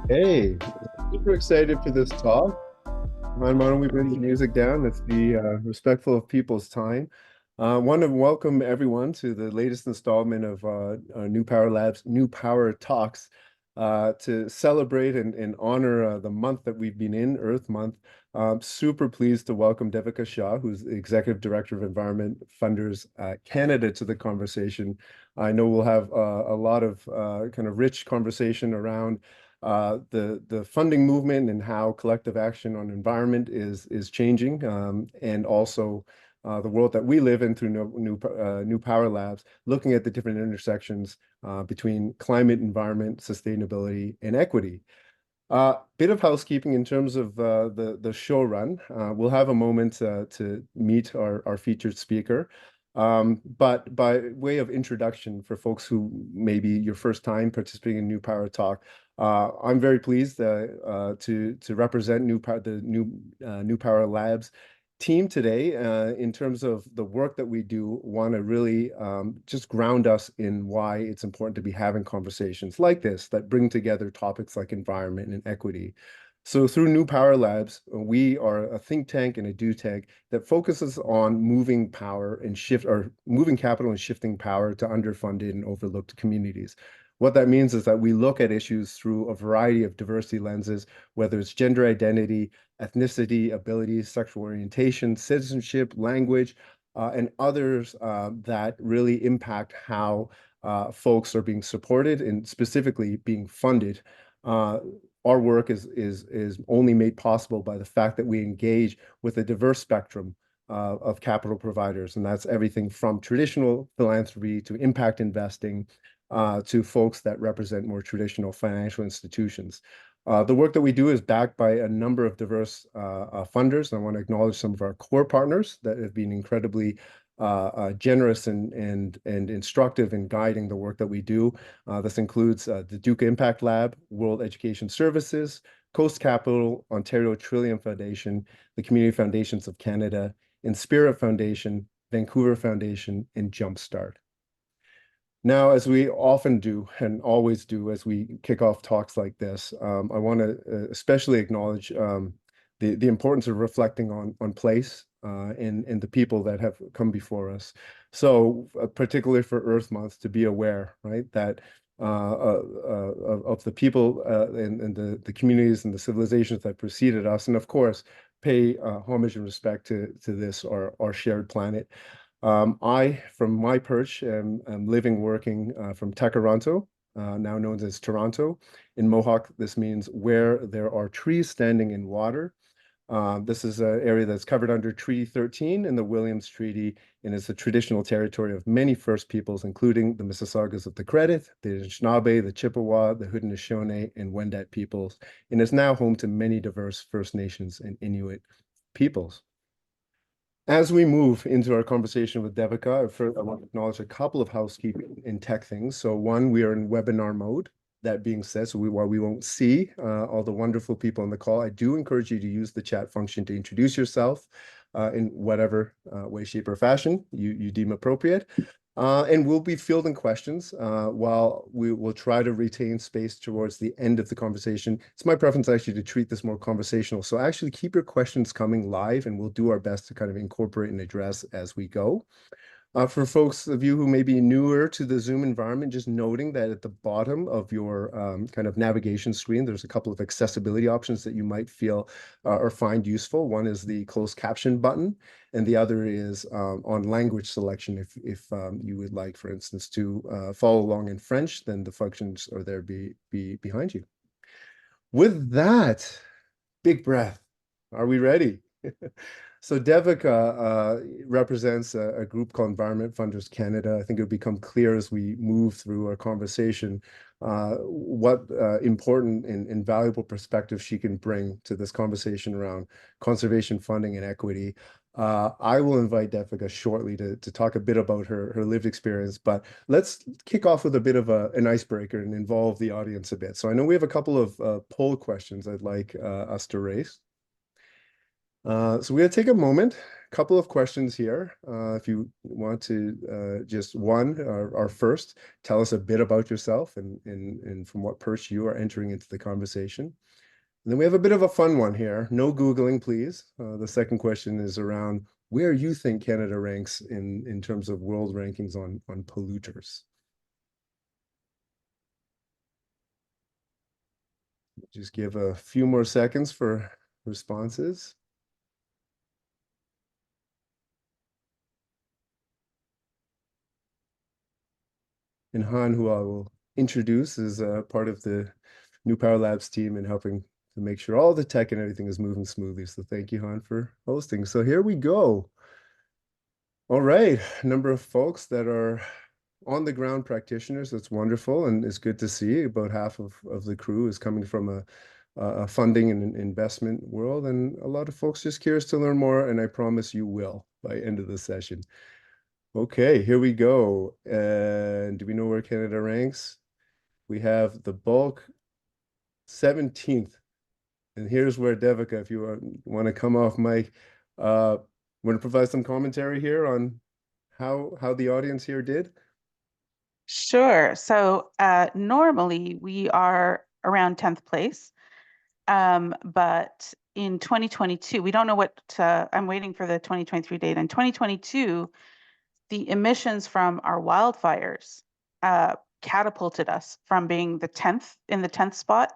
Hey, super excited for this talk. Why don't we bring the music down? Let's be respectful of people's time. Want to welcome everyone to the latest installment of New Power Labs, New Power Talks, to celebrate and honor the month that we've been in, Earth Month. Super pleased to welcome Devika Shah, who's the Executive Director of Environment Funders Canada, to the conversation. I know we'll have a lot of kind of rich conversation around the funding movement and how collective action on environment is changing, and also the world that we live in through New Power Labs, looking at the different intersections between climate, environment, sustainability, and equity. Bit of housekeeping in terms of the show run. We'll have a moment to meet our featured speaker. But by way of introduction for folks who may be your first time participating in New Power Talk, I'm very pleased to represent the New Power Labs team today. In terms of the work that we do, want to really just ground us in why it's important to be having conversations like this that bring together topics like environment and equity. So through New Power Labs, we are a think tank and a do tank that focuses on moving power and moving capital and shifting power to underfunded and overlooked communities. What that means is that we look at issues through a variety of diversity lenses, whether it's gender identity, ethnicity, abilities, sexual orientation, citizenship, language, and others that really impact how folks are being supported and specifically being funded. Uh, our work is only made possible by the fact that we engage with a diverse spectrum of capital providers, and that's everything from traditional philanthropy to impact investing to folks that represent more traditional financial institutions. The work that we do is backed by a number of diverse funders. I want to acknowledge some of our core partners that have been incredibly generous and instructive in guiding the work that we do. This includes the Duke Impact Lab, World Education Services, Coast Capital, Ontario Trillium Foundation, the Community Foundations of Canada, Inspirit Foundation, Vancouver Foundation, and Jumpstart. Now, as we often do and always do as we kick off talks like this, I want to especially acknowledge the importance of reflecting on place and the people that have come before us. So, particularly for Earth Month, to be aware, right, that of the people and the communities and the civilizations that preceded us, and of course, pay homage and respect to this our shared planet. From my perch, am living, working from Tekaronto, now known as Toronto. In Mohawk, this means where there are trees standing in water. This is an area that's covered under Treaty 13 in the Williams Treaty and is the traditional territory of many First Peoples, including the Mississaugas of the Credit, the Anishinaabe, the Chippewa, the Haudenosaunee, and Wendat peoples, and is now home to many diverse First Nations and Inuit peoples. As we move into our conversation with Devika, first I want to acknowledge a couple of housekeeping and tech things. So one, we are in webinar mode. That being said, while we won't see all the wonderful people on the call, I do encourage you to use the chat function to introduce yourself in whatever way, shape, or fashion you deem appropriate. And we'll be fielding questions while we will try to retain space towards the end of the conversation. It's my preference actually to treat this more conversational. So actually keep your questions coming live and we'll do our best to kind of incorporate and address as we go. For folks of you who may be newer to the Zoom environment, just noting that at the bottom of your kind of navigation screen, there's a couple of accessibility options that you might feel or find useful. One is the closed caption button, and the other is on language selection. If you would like, for instance, to follow along in French, then the functions are there behind you. With that, big breath. Are we ready? So Devika represents a group called Environment Funders Canada. I think it'll become clear as we move through our conversation what important and valuable perspective she can bring to this conversation around conservation funding and equity. I will invite Devika shortly to talk a bit about her lived experience, but let's kick off with a bit of an icebreaker and involve the audience a bit. So I know we have a couple of poll questions I'd like us to raise. So we're going to take a moment, couple of questions here. If you want to just one, our first, tell us a bit about yourself and from what perch you are entering into the conversation. And then we have a bit of a fun one here. No Googling, please. The second question is around where you think Canada ranks in terms of world rankings on polluters. Just give a few more seconds for responses. And Han, who I will introduce, is part of the New Power Labs team and helping to make sure all the tech and everything is moving smoothly. So thank you, Han, for hosting. So here we go. All right, a number of folks that are on the ground practitioners. That's wonderful, and it's good to see. About half of the crew is coming from a funding and investment world, and a lot of folks just curious to learn more, and I promise you will by end of the session. Okay, here we go. And do we know where Canada ranks? We have the bulk 17th. And here's where Devika, if you want to come off mic, want to provide some commentary here on how the audience here did? Sure. So normally we are around 10th place. But in 2022, we don't know what, I'm waiting for the 2023 data. In 2022, the emissions from our wildfires catapulted us from being the 10th in the 10th spot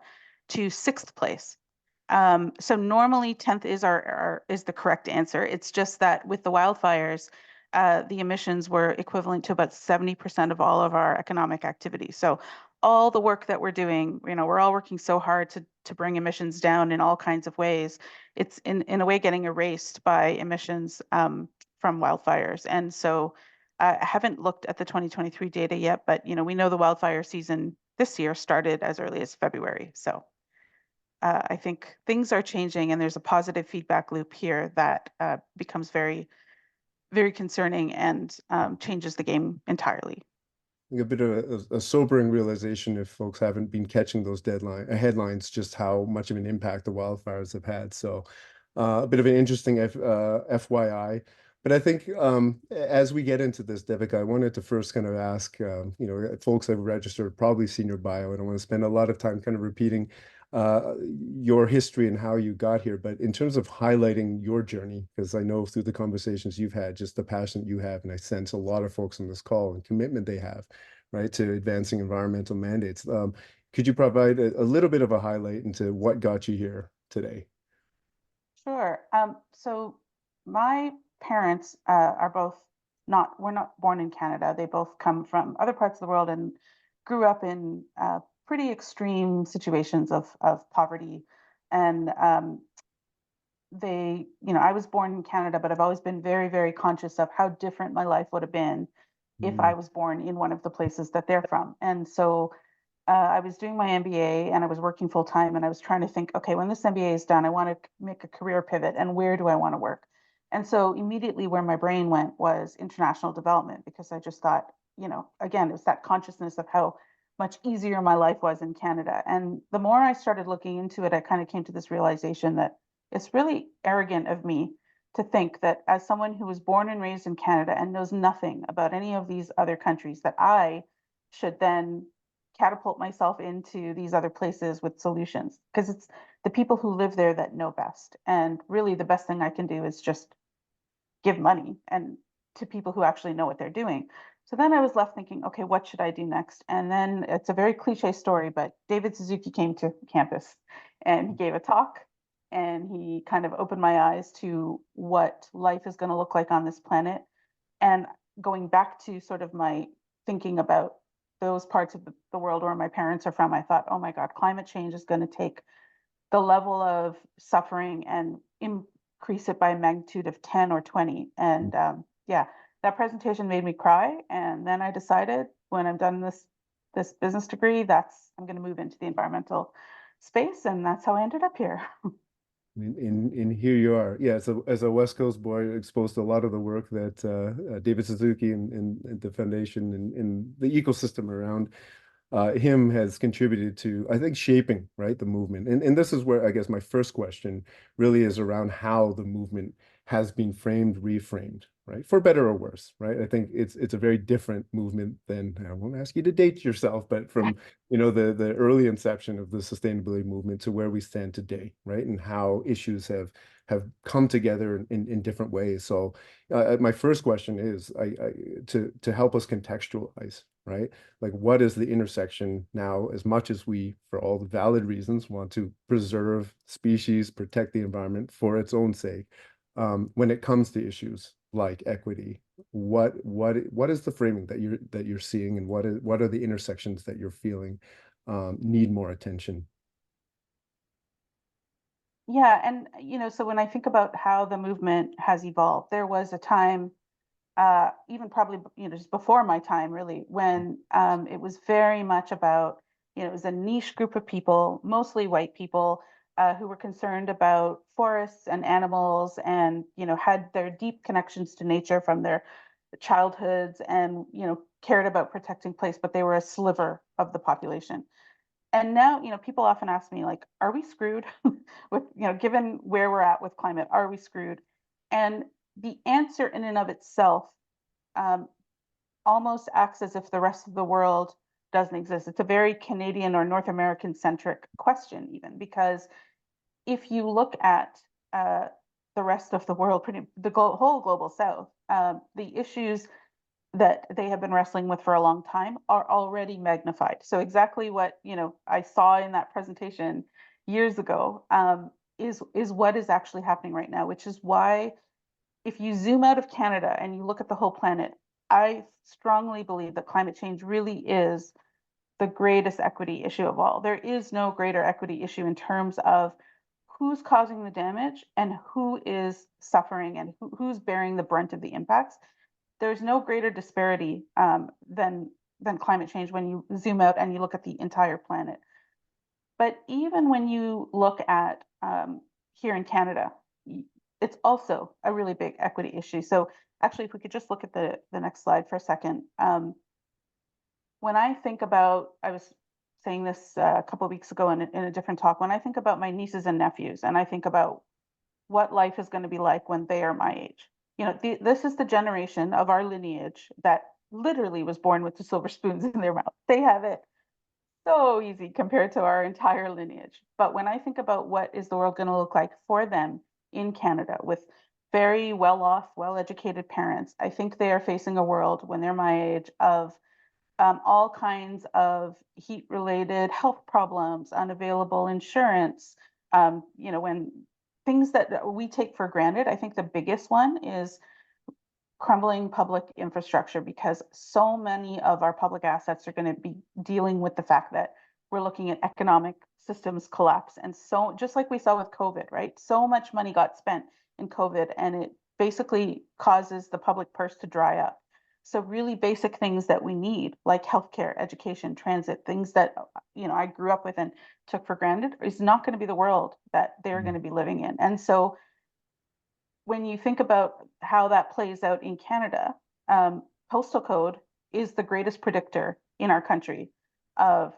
to 6th place. So normally 10th is is the correct answer. It's just that with the wildfires, the emissions were equivalent to about 70% of all of our economic activity. So all the work that we're doing, we're all working so hard to bring emissions down in all kinds of ways. It's in a way getting erased by emissions from wildfires. And so I haven't looked at the 2023 data yet, but we know the wildfire season this year started as early as February. So I think things are changing, and there's a positive feedback loop here that becomes very, very concerning and changes the game entirely. A bit of a sobering realization if folks haven't been catching those headlines, just how much of an impact the wildfires have had. So a bit of an interesting FYI. But I think as we get into this, Devika, I wanted to first kind of ask, folks have registered, probably seen your bio. I don't want to spend a lot of time kind of repeating your history and how you got here. But in terms of highlighting your journey, because I know through the conversations you've had, just the passion you have, and I sense a lot of folks on this call and commitment they have, right, to advancing environmental mandates. Could you provide a little bit of a highlight into what got you here today? Sure. So my parents are both we're not born in Canada. They both come from other parts of the world and grew up in pretty extreme situations of poverty. And I was born in Canada, but I've always been very, very conscious of how different my life would have been if I was born in one of the places that they're from. And so I was doing my MBA and I was working full time, and I was trying to think, okay, when this MBA is done, I want to make a career pivot, and where do I want to work? And so immediately where my brain went was international development, because I just thought, again, it was that consciousness of how much easier my life was in Canada. And the more I started looking into it, I kind of came to this realization that it's really arrogant of me to think that as someone who was born and raised in Canada and knows nothing about any of these other countries, that I should then catapult myself into these other places with solutions, because it's the people who live there that know best. And really the best thing I can do is just give money and to people who actually know what they're doing. So then I was left thinking, okay, what should I do next? And then it's a very cliche story, but David Suzuki came to campus and he gave a talk, and he kind of opened my eyes to what life is going to look like on this planet. And going back to sort of my thinking about those parts of the world where my parents are from, I thought, oh my God, climate change is going to take the level of suffering and increase it by a magnitude of 10 or 20. And yeah, that presentation made me cry. And then I decided, when I'm done this business degree, I'm going to move into the environmental space. And that's how I ended up here. In here you are. Yeah, so as a West Coast boy, exposed to a lot of the work that David Suzuki and the foundation and the ecosystem around him has contributed to, I think, shaping, right, the movement. And this is where I guess my first question really is around how the movement has been framed, reframed, right? For better or worse, right? I think it's a very different movement than, I won't ask you to date yourself, but from, the early inception of the sustainability movement to where we stand today, right? And how issues have come together in different ways. So my first question is to help us contextualize, right? Like, what is the intersection now, as much as we, for all the valid reasons, want to preserve species, protect the environment for its own sake, when it comes to issues like equity, what is the framing that you're seeing, and what are the intersections that you're feeling need more attention? Yeah, and so when I think about how the movement has evolved, there was a time, even probably just before my time, really, when it was very much about, it was a niche group of people, mostly white people, who were concerned about forests and animals, and had their deep connections to nature from their childhoods, and cared about protecting place, but they were a sliver of the population. And now, people often ask me, like, are we screwed with, given where we're at with climate, are we screwed? And the answer in and of itself um, almost acts as if the rest of the world doesn't exist. It's a very Canadian or North American centric question, even because if you look at uh, the rest of the world, whole global south, the issues that they have been wrestling with for a long time are already magnified. So exactly what I saw in that presentation years ago is what is actually happening right now, which is why if you zoom out of Canada and you look at the whole planet, I strongly believe that climate change really is the greatest equity issue of all. There is no greater equity issue in terms of who's causing the damage and who is suffering, and who's bearing the brunt of the impacts. There's no greater disparity than climate change when you zoom out and you look at the entire planet. But even when you look at here in Canada, it's also a really big equity issue. So actually, if we could just look at the next slide for a second. When I think about, I was saying this a couple of weeks ago in a different talk, when I think about my nieces and nephews, and I think about what life is going to be like when they are my age. This is the generation of our lineage that literally was born with the silver spoons in their mouth. They have it so easy compared to our entire lineage. But when I think about what is the world going to look like for them in Canada with very well off, well educated parents, I think they are facing a world when they're my age of all kinds of heat related health problems, unavailable insurance, when things that we take for granted. I think the biggest one is crumbling public infrastructure, because so many of our public assets are going to be dealing with the fact that we're looking at economic systems collapse. And so, just like we saw with COVID, right? So much money got spent in COVID, and it basically causes the public purse to dry up. So, really basic things that we need, like healthcare, education, transit, things that I grew up with and took for granted, is not going to be the world that they're going to be living in. And so, when you think about how that plays out in Canada, postal code is the greatest predictor in our country of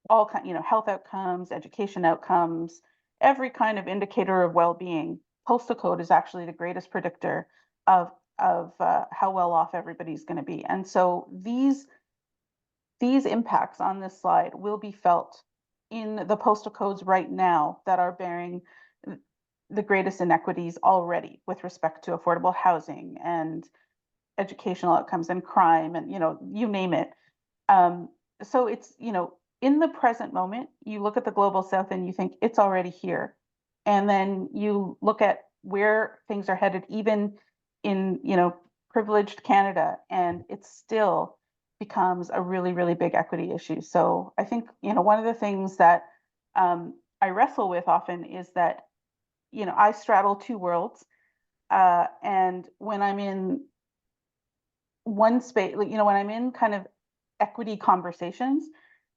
all kind, health outcomes, education outcomes, every kind of indicator of well-being. Postal code is actually the greatest predictor of how well off everybody's going to be. And so these impacts on this slide will be felt in the postal codes right now that are bearing the greatest inequities already with respect to affordable housing and educational outcomes and crime, and you name it. So it's in the present moment, you look at the global south and you think it's already here, and then you look at where things are headed, even in privileged Canada, and it still becomes a really, really big equity issue. So I think one of the things that I wrestle with often is that I straddle two worlds. And when I'm in one space, like, when I'm in kind of equity conversations,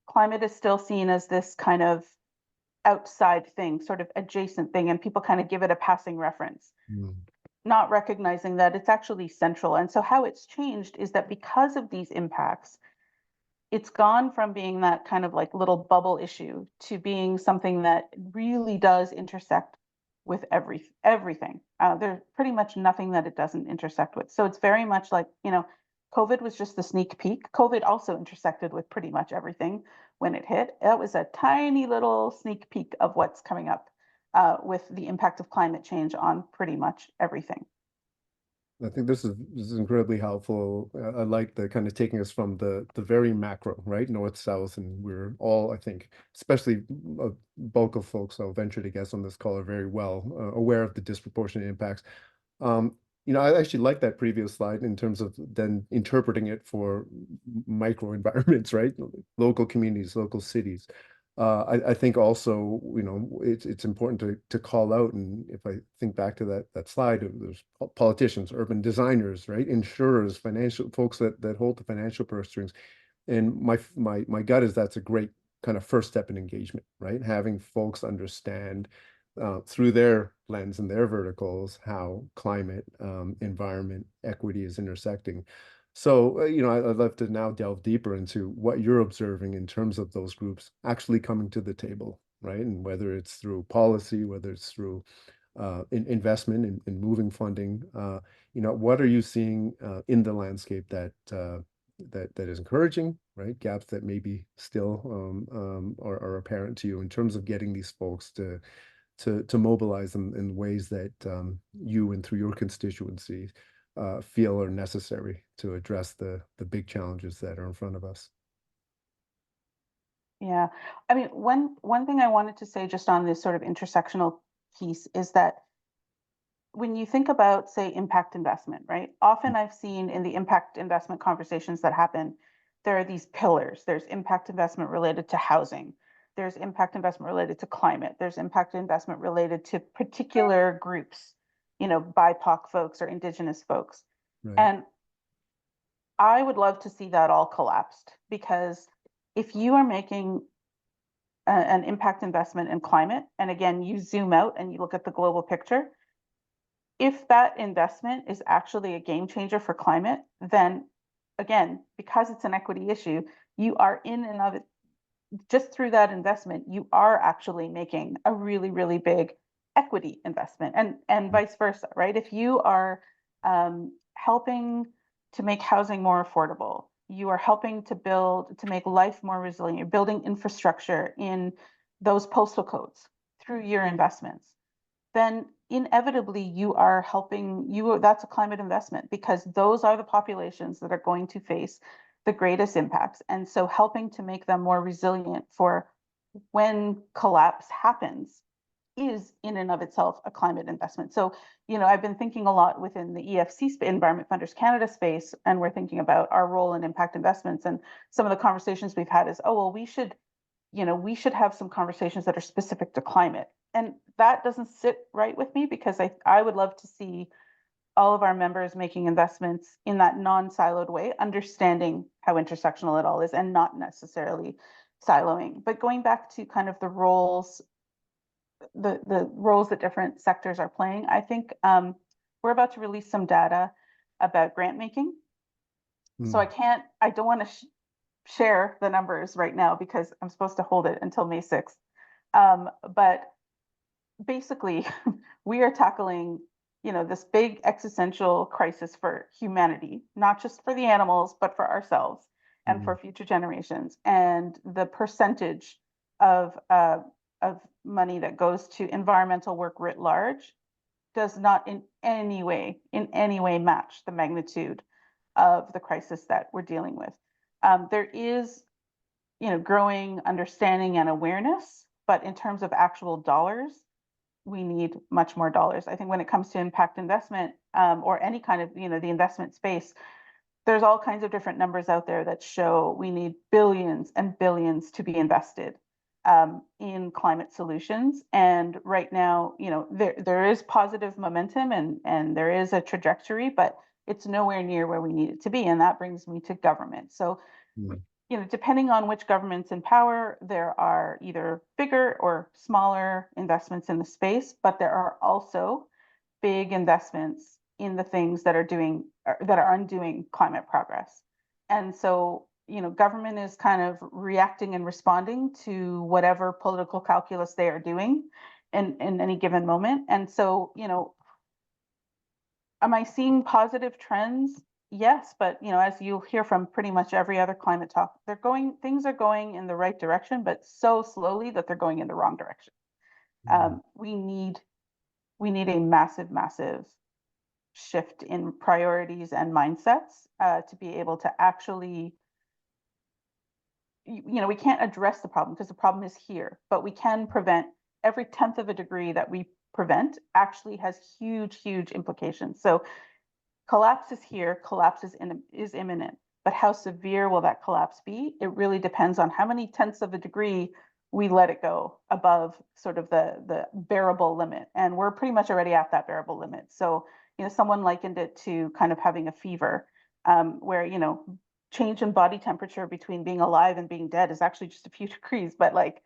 climate is still seen as this kind of outside thing, sort of adjacent thing, and people kind of give it a passing reference, Mm. not recognizing that it's actually central. And so how it's changed is that because of these impacts, it's gone from being that kind of like little bubble issue to being something that really does intersect with everything. There's pretty much nothing that it doesn't intersect with. So it's very much like, COVID was just the sneak peek. COVID also intersected with pretty much everything when it hit. That was a tiny little sneak peek of what's coming up with the impact of climate change on pretty much everything. I think this is incredibly helpful. I like the kind of taking us from the very macro, right? North, south, and we're all, I think, especially a bulk of folks I'll venture to guess on this call are very well aware of the disproportionate impacts. Um, I actually like that previous slide in terms of then interpreting it for micro environments, right? Local communities, local cities. I think also, it's important to call out, and if I think back to that slide, there's politicians, urban designers, right? Insurers, financial folks that hold the financial purse strings. And my gut is that's a great kind of first step in engagement, right? Having folks understand through their lens and their verticals how climate, environment, equity is intersecting. So, I'd love to now delve deeper into what you're observing in terms of those groups actually coming to the table, right? And whether it's through policy, whether it's through investment in moving funding, what are you seeing in the landscape that is encouraging, right? Gaps that maybe still are apparent to you in terms of getting these folks to mobilize them in ways that you and through your constituency feel are necessary to address the big challenges that are in front of us. Yeah. I mean, one thing I wanted to say just on this sort of intersectional piece is that when you think about, say, impact investment, right? Often I've seen in the impact investment conversations that happen, there are these pillars. There's impact investment related to housing. There's impact investment related to climate. There's impact investment related to particular groups, BIPOC folks or Indigenous folks. Right. And I would love to see that all collapsed, because if you are making an impact investment in climate, and again, you zoom out and you look at the global picture, if that investment is actually a game changer for climate, then again, because it's an equity issue, you are in and of it, just through that investment, you are actually making a really, really big equity investment, and vice versa, right? If you are helping to make housing more affordable, you are helping to make life more resilient, you're building infrastructure in those postal codes through your investments, then inevitably you are helping that's a climate investment, because those are the populations that are going to face the greatest impacts. And so helping to make them more resilient for when collapse happens is in and of itself a climate investment. So, I've been thinking a lot within the EFC Environment Funders Canada space, and we're thinking about our role in impact investments. And some of the conversations we've had is, oh, well, we should have some conversations that are specific to climate. And that doesn't sit right with me, because I would love to see all of our members making investments in that non-siloed way, understanding how intersectional it all is and not necessarily siloing. But going back to kind of the roles that different sectors are playing, I think we're about to release some data about grant making. So Mm. I don't want to share the numbers right now because I'm supposed to hold it until May 6th. But basically, we are tackling, this big existential crisis for humanity, not just for the animals, but for ourselves and for Mm. future generations. And the percentage of money that goes to environmental work writ large does not in any way match the magnitude of the crisis that we're dealing with. There is, growing understanding and awareness, but in terms of actual dollars, we need much more dollars. I think when it comes to impact investment, or any kind of, the investment space, there's all kinds of different numbers out there that show we need billions and billions to be invested in climate solutions. And right now, there is positive momentum, and there is a trajectory, but it's nowhere near where we need it to be. And that brings me to government. So, Mm. depending on which government's in power, there are either bigger or smaller investments in the space, but there are also big investments in the things that are undoing climate progress. And so, government is kind of reacting and responding to whatever political calculus they are doing. in any given moment. And so, am I seeing positive trends? Yes, but as you hear from pretty much every other climate talk, things are going in the right direction, but so slowly that they're going in the wrong direction. Mm. We need a massive, massive shift in priorities and mindsets to be able to actually, we can't address the problem because the problem is here, but we can prevent. Every tenth of a degree that we prevent actually has huge, huge implications. So collapse is here, collapse is imminent, but how severe will that collapse be? It really depends on how many tenths of a degree we let it go above sort of the bearable limit. And we're pretty much already at that bearable limit. So, someone likened it to kind of having a fever, where, change in body temperature between being alive and being dead is actually just a few degrees, but like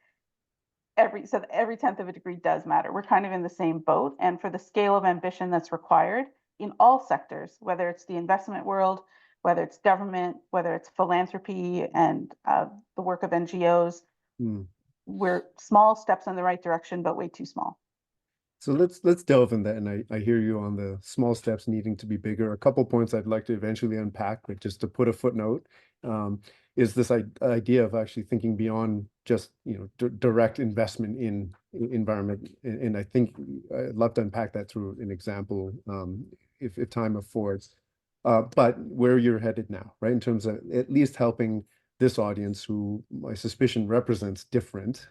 every tenth of a degree does matter. We're kind of in the same boat. And for the scale of ambition that's required in all sectors, whether it's the investment world, whether it's government, whether it's philanthropy and the work of NGOs, Mm. we're small steps in the right direction, but way too small. So let's delve in that, and I hear you on the small steps needing to be bigger. A couple points I'd like to eventually unpack, but just to put a footnote, is this idea of actually thinking beyond just direct investment in environment, and I think I'd love to unpack that through an example, if time affords. But where you're headed now, right, in terms of at least helping this audience, who my suspicion represents different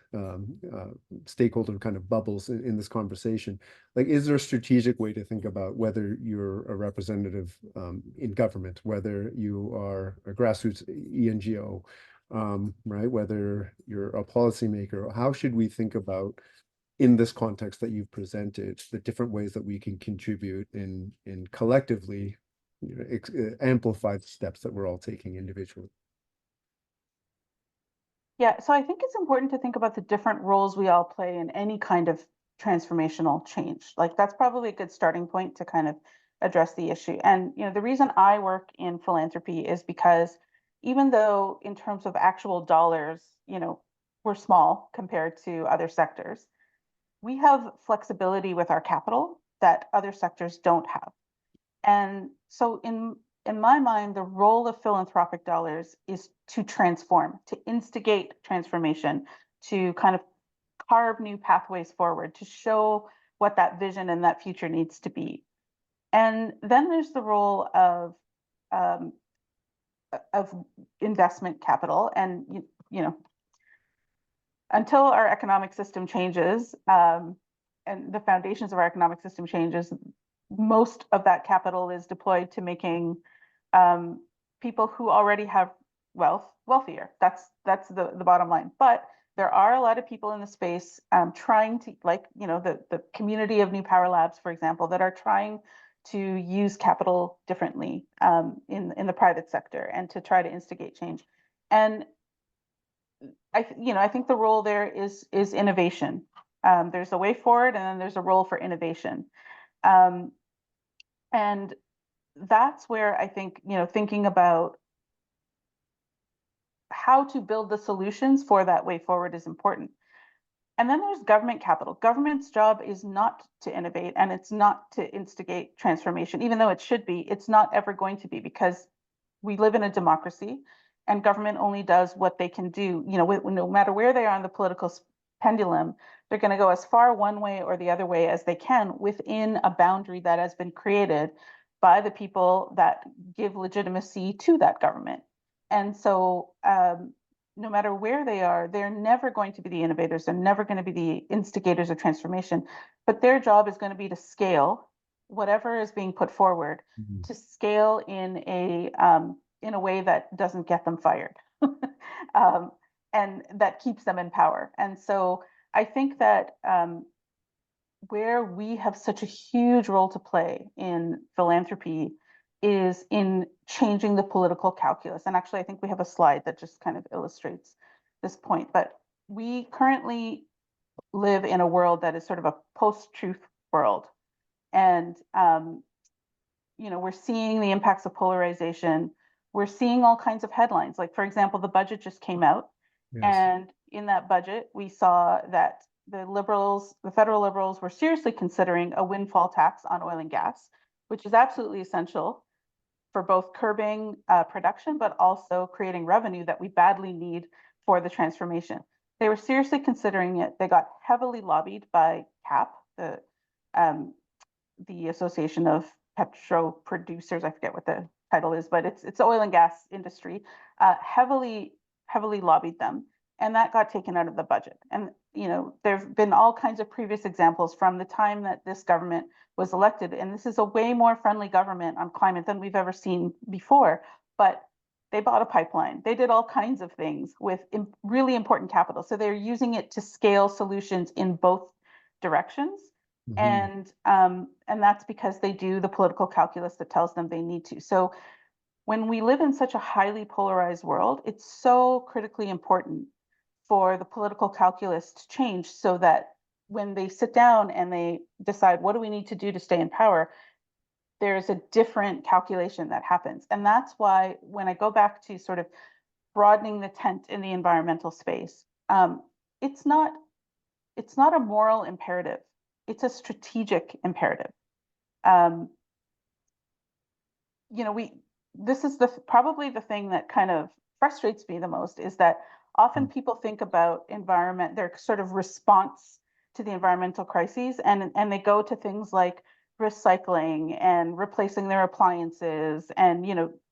stakeholder kind of bubbles in this conversation. Like, is there a strategic way to think about whether you're a representative in government, whether you are a grassroots ENGO, right? Whether you're a policymaker, how should we think about, in this context that you've presented, the different ways that we can contribute and collectively amplify the steps that we're all taking individually? Yeah, so I think it's important to think about the different roles we all play in any kind of transformational change. Like that's probably a good starting point to kind of address the issue. And the reason I work in philanthropy is because even though in terms of actual dollars, we're small compared to other sectors, we have flexibility with our capital that other sectors don't have. And so in my mind, the role of philanthropic dollars is to transform, to instigate transformation, to kind of carve new pathways forward, to show what that vision and that future needs to be. And then there's the role um, of investment capital, and until our economic system changes, and the foundations of our economic system changes, most of that capital is deployed to making people who already have wealth wealthier. That's the bottom line. But there are a lot of people in the space trying to, like, the community of New Power Labs, for example, that are trying to use capital differently in the private sector and to try to instigate change. And I think the role there is innovation. There's a way forward, and then there's a role for innovation. Um, and that's where I think, thinking about how to build the solutions for that way forward is important. And then there's government capital. Government's job is not to innovate, and it's not to instigate transformation, even though it should be. It's not ever going to be, because we live in a democracy and government only does what they can do. No matter where they are on the political pendulum, they're going to go as far one way or the other way as they can within a boundary that has been created by the people that give legitimacy to that government. And so no matter where they are, they're never going to be the innovators. They're never going to be the instigators of transformation. But their job is going to be to scale whatever is being put forward, Mhm. to scale in a way that doesn't get them fired, um, and that keeps them in power. And so I think that where we have such a huge role to play in philanthropy is in changing the political calculus. And actually, I think we have a slide that just kind of illustrates this point. But we currently live in a world that is sort of a post-truth world. And we're seeing the impacts of polarization. We're seeing all kinds of headlines. Like, for example, the budget just came out. Yes. And in that budget, we saw that the federal liberals were seriously considering a windfall tax on oil and gas, which is absolutely essential for both curbing production, but also creating revenue that we badly need for the transformation. They were seriously considering it. They got heavily lobbied by CAP, um, the Association of Petro Producers. I forget what the title is, but it's the oil and gas industry. Heavily lobbied them, and that got taken out of the budget. And there've been all kinds of previous examples from the time that this government was elected, and this is a way more friendly government on climate than we've ever seen before. But they bought a pipeline. They did all kinds of things with really important capital. So they're using it to scale solutions in both directions. Mhm. And that's because they do the political calculus that tells them they need to. So when we live in such a highly polarized world, it's so critically important for the political calculus to change so that when they sit down and they decide what do we need to do to stay in power, there's a different calculation that happens. And that's why when I go back to sort of broadening the tent in the environmental space, it's not it's not a moral imperative. It's a strategic imperative. Um, we this is the probably the thing that kind of frustrates me the most is that often people think about environment, their sort of response to the environmental crises, and they go to things like recycling and replacing their appliances and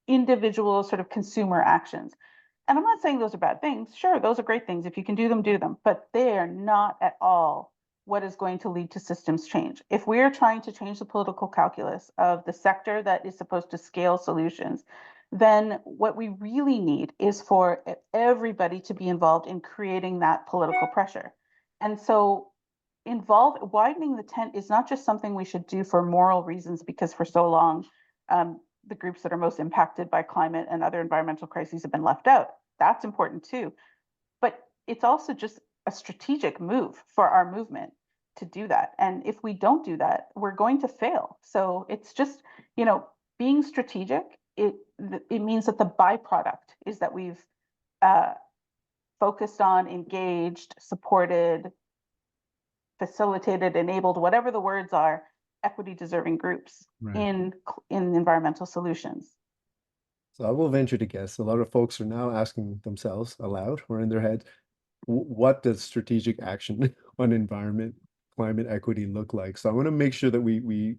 individual sort of consumer actions. And I'm not saying those are bad things. Sure, those are great things. If you can do them, do them. But they are not at all what is going to lead to systems change. If we're trying to change the political calculus of the sector that is supposed to scale solutions, then what we really need is for everybody to be involved in creating that political pressure. And so widening the tent is not just something we should do for moral reasons, because for so long, the groups that are most impacted by climate and other environmental crises have been left out. That's important too. But it's also just a strategic move for our movement to do that. And if we don't do that, we're going to fail. So it's just, being strategic, it means that the byproduct is that we've uh, focused on, engaged, supported, facilitated, enabled, whatever the words are, equity deserving groups Right. in environmental solutions. So I will venture to guess a lot of folks are now asking themselves aloud or in their head, what does strategic action on environment, climate equity look like? So I want to make sure that we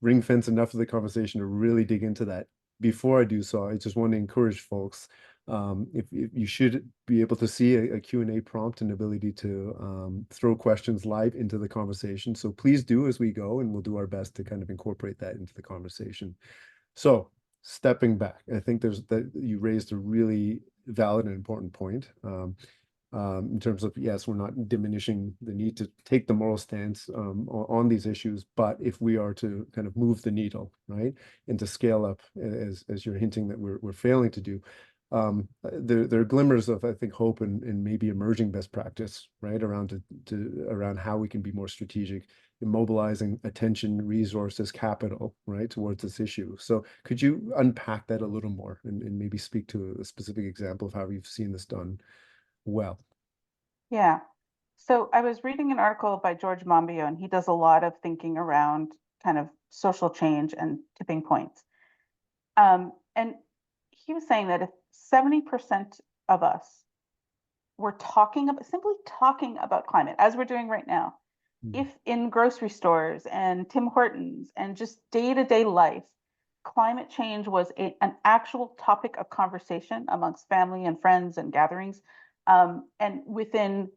ring fence enough of the conversation to really dig into that. Before I do so, I just want to encourage folks, if you should be able to see a Q&A prompt and ability to throw questions live into the conversation. So please do as we go, and we'll do our best to kind of incorporate that into the conversation. So stepping back, I think that you raised a really valid and important point. In terms of, yes, we're not diminishing the need to take the moral stance on these issues, but if we are to kind of move the needle, right, and to scale up, as you're hinting that we're failing to do, there are glimmers of, I think, hope and maybe emerging best practice, right, around how we can be more strategic in mobilizing attention, resources, capital, right, towards this issue. So could you unpack that a little more and maybe speak to a specific example of how you've seen this done well? Yeah. So I was reading an article by George Monbiot, and he does a lot of thinking around kind of social change and tipping points. And he was saying that if 70% of us were simply talking about climate, as we're doing right now, Mm. if in grocery stores and Tim Hortons and just day-to-day life, climate change was an actual topic of conversation amongst family and friends and gatherings, and within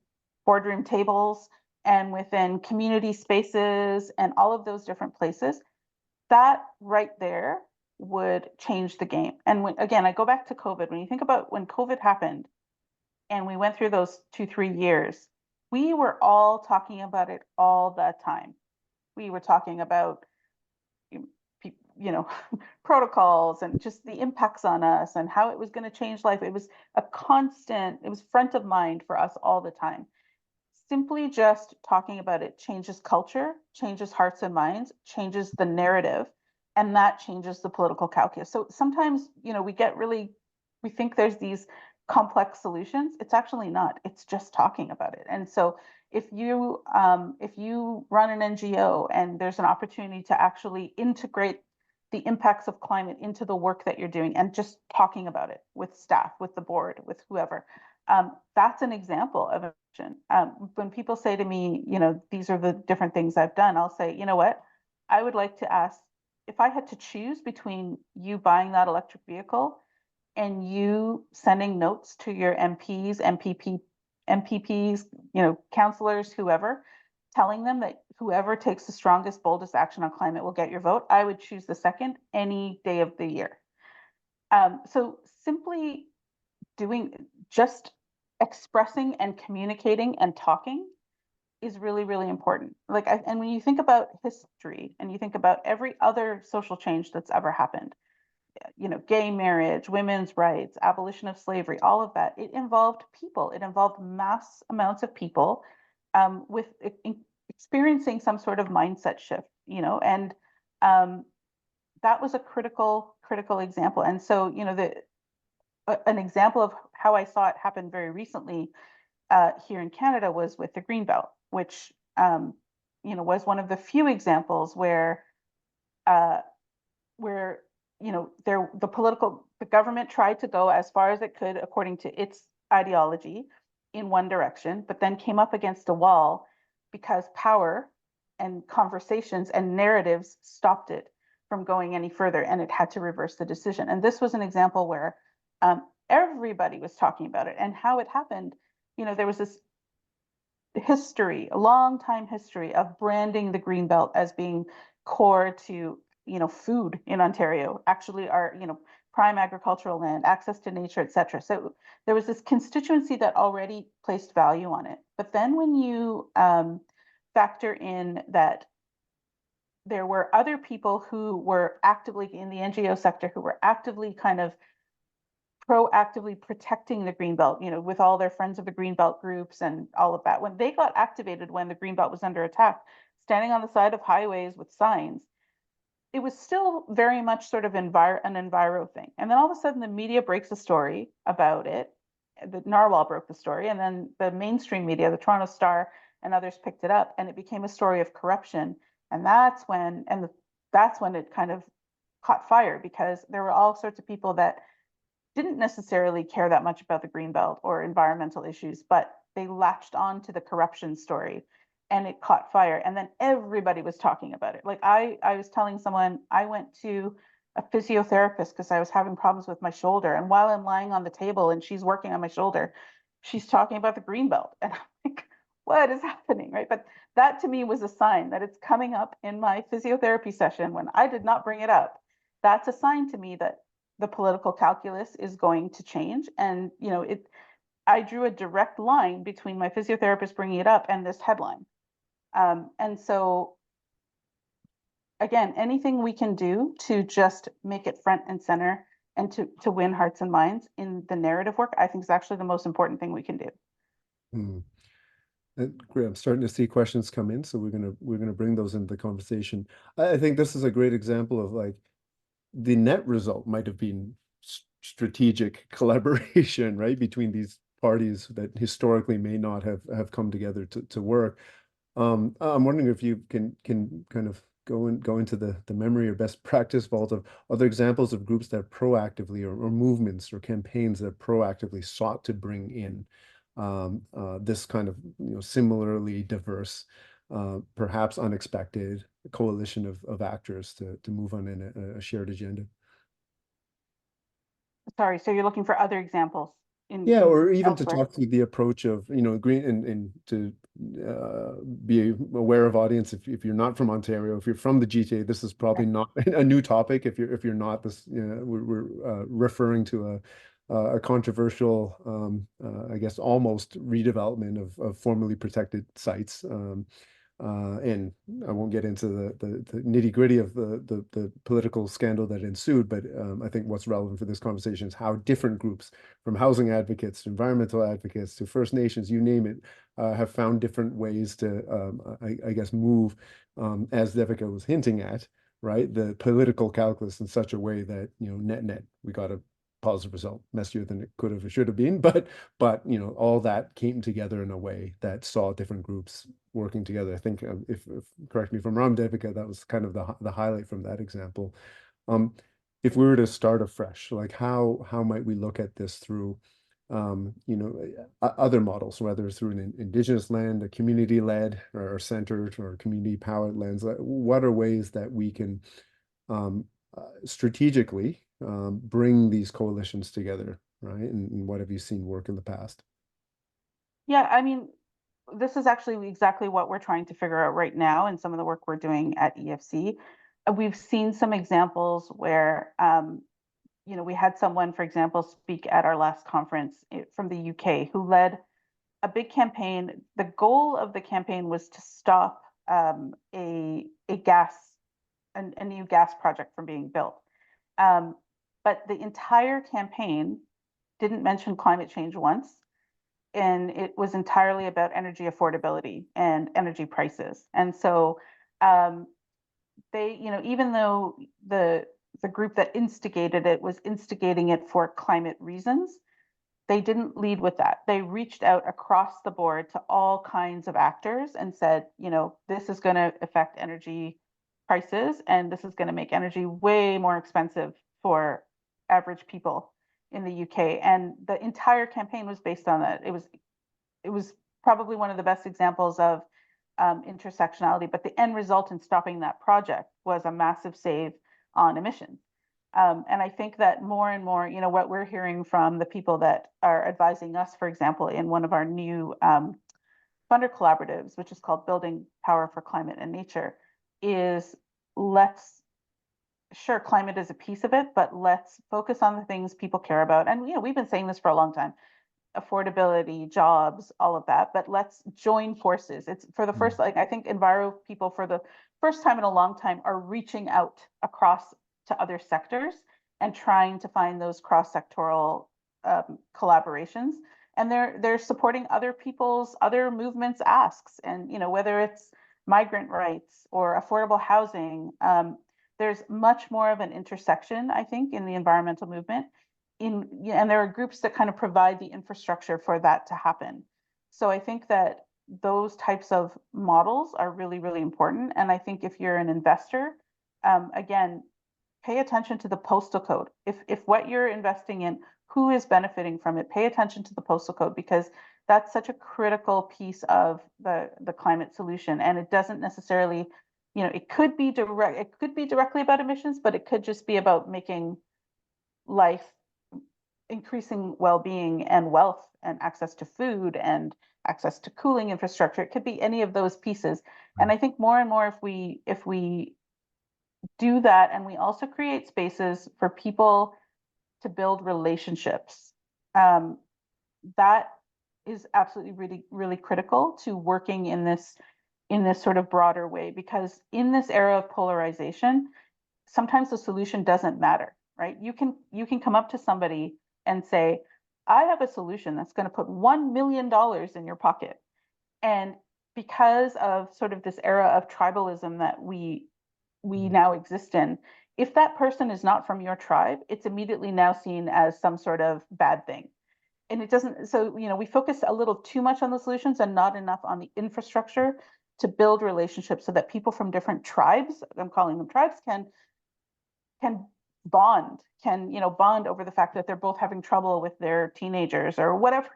boardroom tables and within community spaces and all of those different places, that right there would change the game. And again, I go back to COVID. When you think about when COVID happened and we went through those 2, 3 years, we were all talking about it all the time. We were talking about, you know, protocols and just the impacts on us and how it was going to change life. It was it was front of mind for us all the time. Simply just talking about it changes culture, changes hearts and minds, changes the narrative, and that changes the political calculus. So sometimes, we think there's these complex solutions. It's actually not. It's just talking about it. And so if you run an NGO and there's an opportunity to actually integrate the impacts of climate into the work that you're doing and just talking about it with staff, with the board, with whoever, that's an example of action. When people say to me, these are the different things I've done, I'll say, you know what? I would like to ask, if I had to choose between you buying that electric vehicle and you sending notes to your MPPs, councillors, whoever, telling them that whoever takes the strongest, boldest action on climate will get your vote, I would choose the second any day of the year. So simply just expressing and communicating and talking is really, really important. And when you think about history and you think about every other social change that's ever happened, gay marriage, women's rights, abolition of slavery, all of that, it involved people. It involved mass amounts of people with experiencing some sort of mindset shift, and that was a critical example. And so, an example of how I saw it happen very recently here in Canada was with the Greenbelt, which was one of the few examples uh, where the government tried to go as far as it could according to its ideology in one direction, but then came up against a wall because power and conversations and narratives stopped it from going any further, and it had to reverse the decision. And this was an example where everybody was talking about it and how it happened. There was this history, a long time history of branding the Greenbelt as being core to, food in Ontario, actually our, prime agricultural land, access to nature, etc. So there was this constituency that already placed value on it. But then when you factor in that there were other people who were actively in the NGO sector who were actively kind of proactively protecting the Greenbelt, with all their friends of the Greenbelt groups and all of that. When they got activated when the Greenbelt was under attack, standing on the side of highways with signs, it was still very much sort of an enviro thing. And then all of a sudden the media breaks a story about it. The Narwhal broke the story, and then the mainstream media, the Toronto Star and others picked it up, and it became a story of corruption. And that's when it kind of caught fire, because there were all sorts of people that didn't necessarily care that much about the Greenbelt or environmental issues, but they latched on to the corruption story and it caught fire. And then everybody was talking about it. Like I was telling someone, I went to a physiotherapist because I was having problems with my shoulder. And while I'm lying on the table and she's working on my shoulder, she's talking about the Greenbelt. And I'm like, what is happening? Right. But that to me was a sign that it's coming up in my physiotherapy session when I did not bring it up. That's a sign to me that the political calculus is going to change. And, I drew a direct line between my physiotherapist bringing it up and this headline. And so, again, anything we can do to just make it front and center and to win hearts and minds in the narrative work, I think is actually the most important thing we can do. Hmm. Great. I'm starting to see questions come in, so we're gonna bring those into the conversation. I think this is a great example of like the net result might have been strategic collaboration, right, between these parties that historically may not have come together to work. I'm wondering if you can kind of go into the memory or best practice vault of other examples of groups that proactively or movements or campaigns that proactively sought to bring in this kind of similarly diverse, perhaps unexpected coalition of actors to move on in a shared agenda. Sorry, so you're looking for other examples Yeah, in or even to elsewhere? talk through the approach of, green and to be aware of audience if you're not from Ontario, if you're from the GTA, this is probably Okay. not a new topic. If you're not, this, we're referring to a controversial, I guess, almost redevelopment of formerly protected sites. And I won't get into the nitty-gritty of the political scandal that ensued, but I think what's relevant for this conversation is how different groups, from housing advocates to environmental advocates to First Nations, you name it, have found different ways to, I guess, move, as Devika was hinting at, right, the political calculus in such a way that, net, we got to positive result, messier than it could have or should have been, but all that came together in a way that saw different groups working together. I think if correct me if I'm wrong, Devika, that was kind of the highlight from that example. Um, if we were to start afresh, like how might we look at this through other models, whether it's through an indigenous land, a community-led or centered or community-powered lens? What are ways that we can um, strategically bring these coalitions together, right? And what have you seen work in the past? Yeah, I mean, this is actually exactly what we're trying to figure out right now in some of the work we're doing at EFC. We've seen some examples where, we had someone, for example, speak at our last conference from the UK who led a big campaign. The goal of the campaign was to stop a new gas project from being built. Um, but the entire campaign didn't mention climate change once, and it was entirely about energy affordability and energy prices. And so um, they, even though the group that instigated it was instigating it for climate reasons, they didn't lead with that. They reached out across the board to all kinds of actors and said, this is going to affect energy prices and this is going to make energy way more expensive for average people in the UK. And the entire campaign was based on that. It was probably one of the best examples of intersectionality, but the end result in stopping that project was a massive save on emissions. And I think that more and more, what we're hearing from the people that are advising us, for example, in one of our new funder collaboratives, which is called Building Power for Climate and Nature, is let's, sure, climate is a piece of it, but let's focus on the things people care about. And, we've been saying this for a long time: affordability, jobs, all of that. But let's join forces. It's for the first, like, I think Enviro people for the first time in a long time are reaching out across to other sectors and trying to find those cross-sectoral collaborations. And they're supporting other people's other movements asks, and whether it's migrant rights or affordable housing. There's much more of an intersection, I think, in the environmental movement, and there are groups that kind of provide the infrastructure for that to happen. So I think that those types of models are really, really important. And I think if you're an investor, again, pay attention to the postal code. If what you're investing in, who is benefiting from it, pay attention to the postal code, because that's such a critical piece of the climate solution. And it doesn't necessarily, it could be directly about emissions, but it could just be about making life, increasing well-being and wealth and access to food and access to cooling infrastructure. It could be any of those pieces. And I think more and more, if we do that, and we also create spaces for people to build relationships, that is absolutely really, really critical to working in this sort of broader way. Because in this era of polarization, sometimes the solution doesn't matter, right? You can come up to somebody and say, I have a solution that's going to put $1 million in your pocket. And because of sort of this era of tribalism that we now exist in, if that person is not from your tribe, it's immediately now seen as some sort of bad thing. And it doesn't, so, we focus a little too much on the solutions and not enough on the infrastructure to build relationships so that people from different tribes, I'm calling them tribes, can bond over the fact that they're both having trouble with their teenagers or whatever,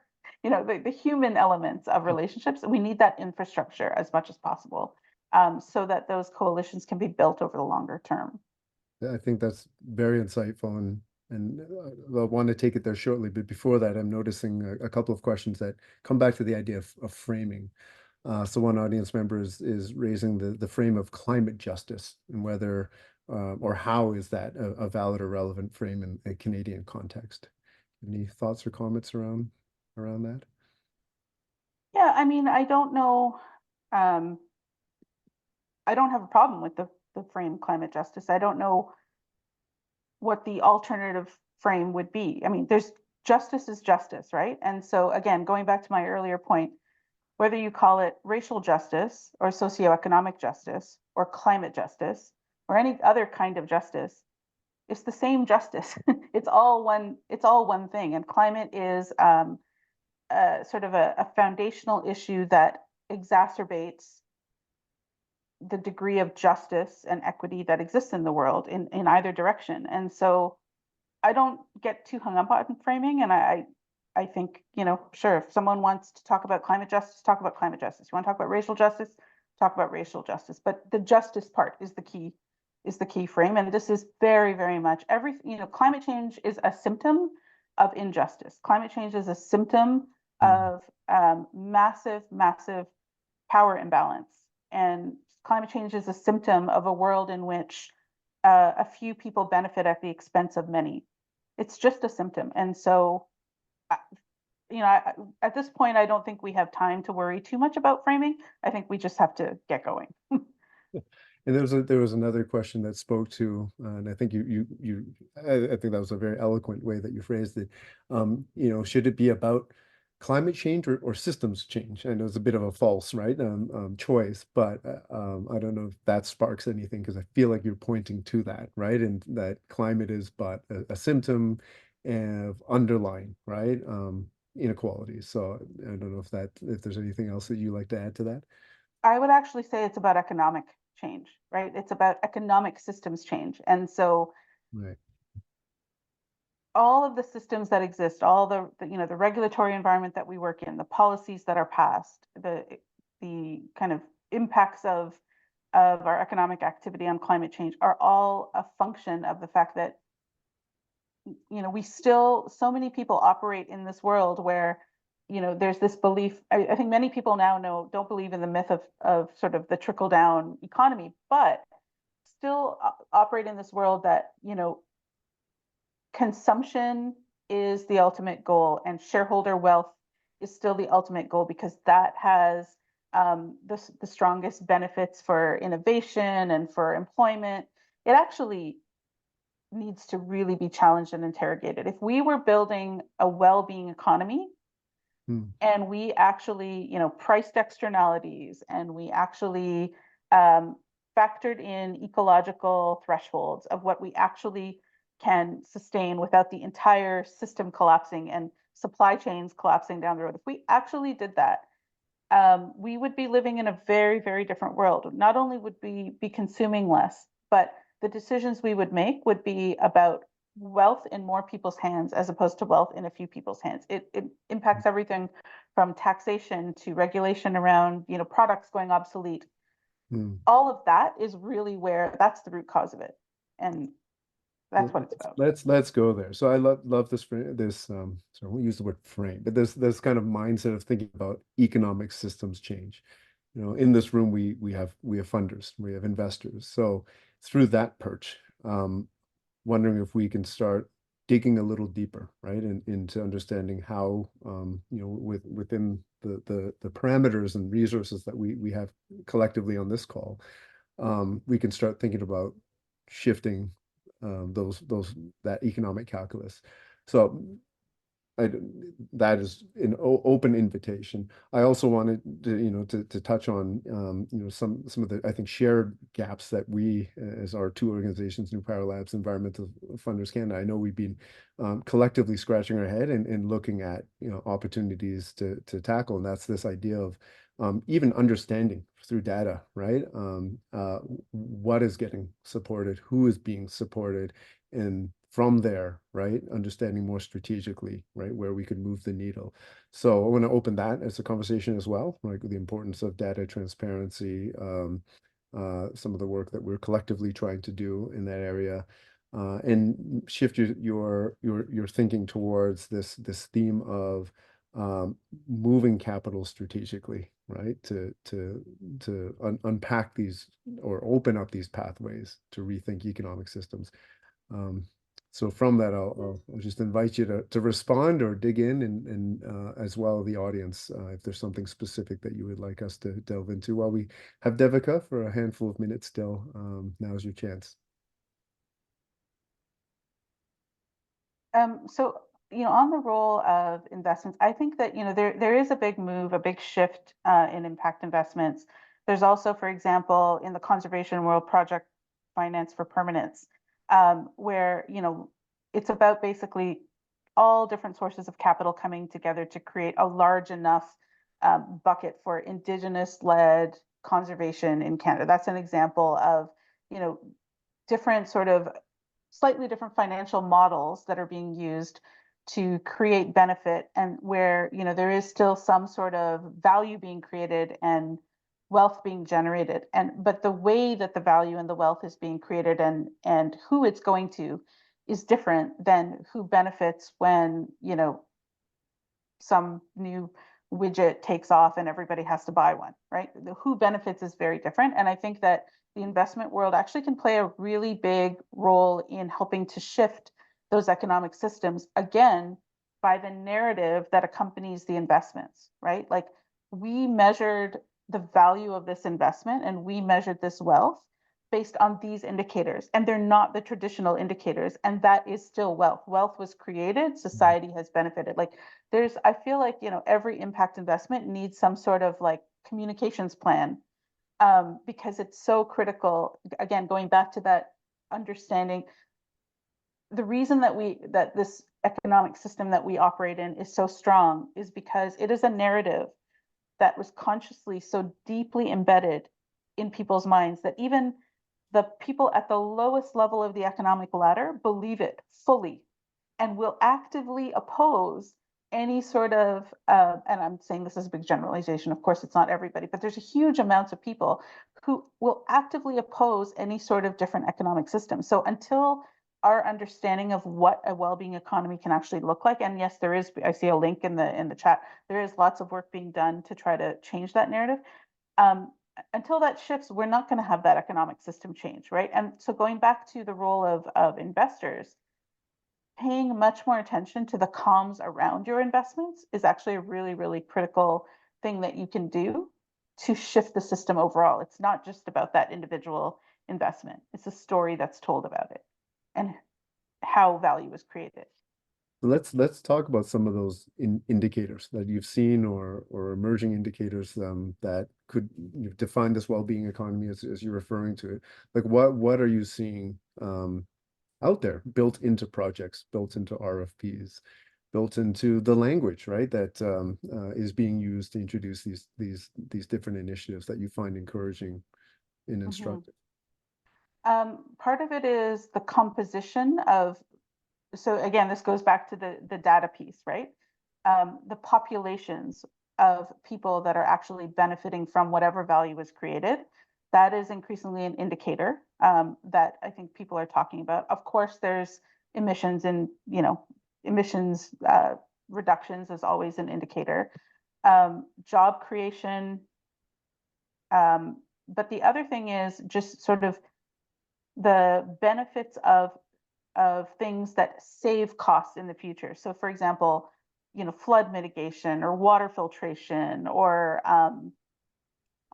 the human elements of relationships. We need that infrastructure as much as possible, so that those coalitions can be built over the longer term. I think that's very insightful, and I'll want to take it there shortly. But before that, I'm noticing a couple of questions that come back to the idea of framing. So one audience member is raising the frame of climate justice, and whether or how is that a valid or relevant frame in a Canadian context? Any thoughts or comments around that? Yeah, I mean, I don't know. Um, I don't have a problem with the frame climate justice. I don't know what the alternative frame would be. I mean, there's justice is justice, right? And so again, going back to my earlier point, whether you call it racial justice or socioeconomic justice or climate justice or any other kind of justice, it's the same justice. It's all one thing. And climate is sort of a foundational issue that exacerbates the degree of justice and equity that exists in the world in either direction. And so I don't get too hung up on framing. And I think, sure, if someone wants to talk about climate justice, talk about climate justice. You want to talk about racial justice, talk about racial justice. But the justice part is the key frame. And this is very, very much climate change is a symptom of injustice. Climate change is a symptom Mm. of massive, massive power imbalance. And climate change is a symptom of a world in which a few people benefit at the expense of many. It's just a symptom. And so, at this point, I don't think we have time to worry too much about framing. I think we just have to get going. And there was another question that spoke to, and I think I think that was a very eloquent way that you phrased it. Should it be about climate change or systems change? I know it's a bit of a false, right, choice, but I don't know if that sparks anything because I feel like you're pointing to that, right, and that climate is but a symptom of underlying, right, inequalities. So I don't know if there's anything else that you like to add to that. I would actually say it's about economic change, right? It's about economic systems change. And so Right. all of the systems that exist, all the regulatory environment that we work in, the policies that are passed, the kind of impacts of our economic activity on climate change are all a function of the fact that we still, so many people operate in this world where there's this belief. I think many people now don't believe in the myth of sort of the trickle down economy, but still operate in this world that consumption is the ultimate goal and shareholder wealth is still the ultimate goal because that has the strongest benefits for innovation and for employment. It actually needs to really be challenged and interrogated. If we were building a well-being economy Hmm. and we actually, priced externalities and we actually um, factored in ecological thresholds of what we actually can sustain without the entire system collapsing and supply chains collapsing down the road. If we actually did that, we would be living in a very, very different world. Not only would we be consuming less, but the decisions we would make would be about wealth in more people's hands as opposed to wealth in a few people's hands. It impacts everything from taxation to regulation around, products going obsolete. Hmm. All of that is really where that's the root cause of it. And Well, that's what it's about. let's go there. So I love so I won't use the word frame, but this kind of mindset of thinking about economic systems change. In this room we have funders, we have investors. So through that perch, wondering if we can start digging a little deeper, right, into understanding how within the parameters and resources that we have collectively on this call, we can start thinking about shifting those that economic calculus. So I, that is an open invitation. I also wanted to touch on some of the I think shared gaps that we as our two organizations, New Power Labs, Environmental Funders Canada. I know we've been collectively scratching our head and looking at opportunities to tackle, and that's this idea of even understanding through data, right? What is getting supported, who is being supported, and from there, right, understanding more strategically, right, where we could move the needle. So I want to open that as a conversation as well, like the importance of data transparency, some of the work that we're collectively trying to do in that area, and shift your thinking towards this theme of moving capital strategically, right, to unpack these or open up these pathways to rethink economic systems. Um, so from that, I'll just invite you to respond or dig in, and as well the audience, if there's something specific that you would like us to delve into. While we have Devika for a handful of minutes still, now's your chance. So, on the role of investments, I think that, there is a big move, a big shift in impact investments. There's also, for example, in the conservation world, project finance for permanence. where, you know, it's about basically all different sources of capital coming together to create a large enough bucket for Indigenous-led conservation in Canada. That's an example of, you know, different sort of slightly different financial models that are being used to create benefit, and where, you know, there is still some sort of value being created and wealth being generated, and but the way that the value and the wealth is being created and who it's going to is different than who benefits when, you know, some new widget takes off and everybody has to buy one, right? The who benefits is very different. And I think that the investment world actually can play a really big role in helping to shift those economic systems, again, by the narrative that accompanies the investments, right? Like, we measured the value of this investment and we measured this wealth based on these indicators, and they're not the traditional indicators, and that is still wealth. Wealth was created, society has benefited. Like, there's, I feel like, you know, every impact investment needs some sort of like communications plan, because it's so critical. Again, going back to that understanding, the reason that this economic system that we operate in is so strong is because it is a narrative that was consciously so deeply embedded in people's minds that even the people at the lowest level of the economic ladder believe it fully and will actively oppose any sort of, and I'm saying this is a big generalization, of course it's not everybody, but there's a huge amounts of people who will actively oppose any sort of different economic system. So until our understanding of what a well-being economy can actually look like, and yes, there is, I see a link in the chat, there is lots of work being done to try to change that narrative. Um, until that shifts, we're not going to have that economic system change, right? And so going back to the role of investors, paying much more attention to the comms around your investments is actually a really, really critical thing that you can do to shift the system overall. It's not just about that individual investment. It's a story that's told about it and how value is created. Let's talk about some of those indicators that you've seen or emerging indicators that could define this well-being economy as you're referring to it. Like what are you seeing out there built into projects, built into RFPs, built into the language, right? That is being used to introduce these different initiatives that you find encouraging and Mhm. instructive. Part of it is the composition of, so again, this goes back to the data piece, right? The populations of people that are actually benefiting from whatever value was created, that is increasingly an indicator that I think people are talking about. Of course, there's emissions, and, you know, emissions reductions is always an indicator. Job creation. But the other thing is just sort of the benefits of things that save costs in the future. So, for example, you know, flood mitigation or water filtration, or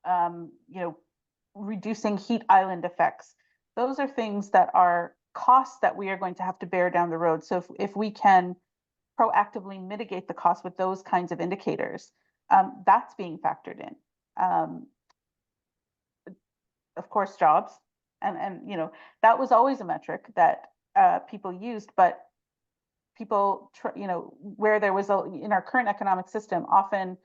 you know, reducing heat island effects. Those are things that are costs that we are going to have to bear down the road. So if we can proactively mitigate the cost with those kinds of indicators, that's being factored in. Um, of course, jobs, and you know, that was always a metric that people used, but people, you know, where there was in our current economic system, often,